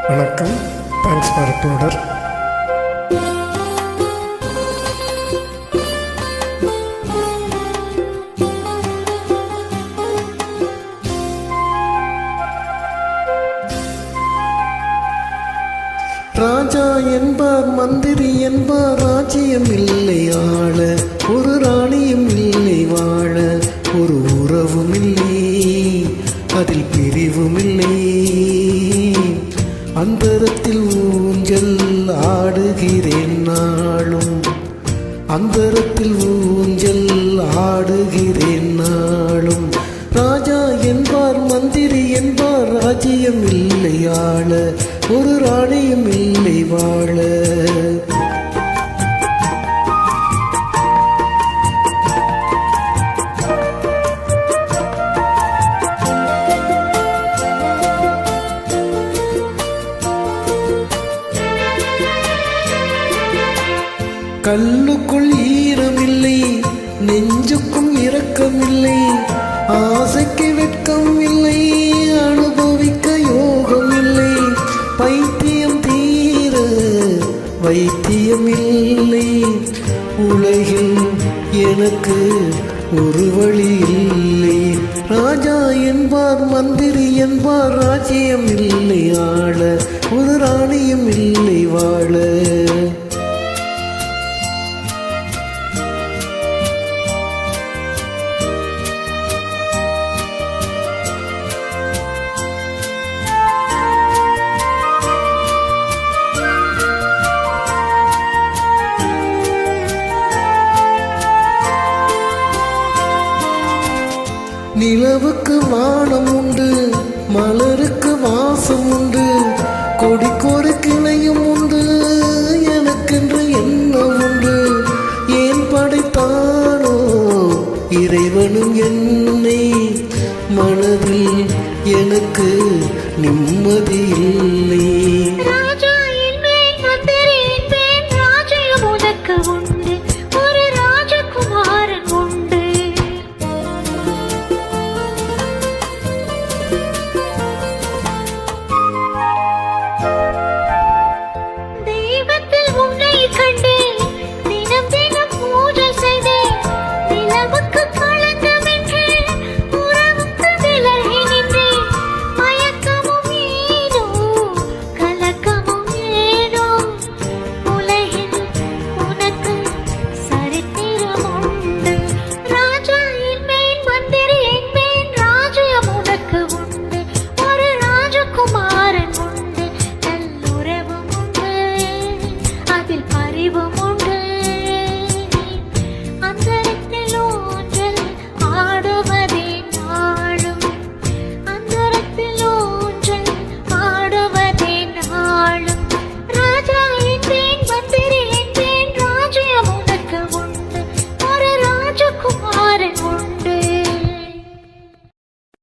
வணக்கம். Thanks for uploader. ராஜா என்பார், மந்திரி என்பார், ராஜ்யம் இல்லை ஆள, ஒரு ராணியும் இல்லை வாழ, ஒரு உறவும் இல்லை, அதில் பிரிவும் இல்லை. அந்தரத்தில் ஊஞ்சல் ஆடுகிறேன் நாளும், அந்தரத்தில் ஊஞ்சல் ஆடுகிறேன் நாளும். ராஜா என்பார், மந்திரி என்பார், ராஜ்யம் இல்லை ஆள, ஒரு ராணியும் இல்லை வாழ. கல்லுக்குள் ஈரமில்லை, நெஞ்சுக்கும் இரக்கமில்லை, ஆசைக்கு வெட்கம் இல்லை, அனுபவிக்க யோகம் இல்லை. பைத்தியம் தீர வைத்தியம் இல்லை, உலகில் எனக்கு ஒரு வழி இல்லை. ராஜா என்பார், மந்திரி என்பார், ராஜ்யம் இல்லை ஆள, ஒரு ராணியும் இல்லை வாழ. நிலவுக்கு வானம் உண்டு, மலருக்கு வாசம் உண்டு, கொடிக்கொரு கிளையும் உண்டு, எனக்கென்று எண்ணம் உண்டு. ஏன் படைத்தானோ இறைவனும் என்னை, மனதில் எனக்கு நிம்மதி இல்லை.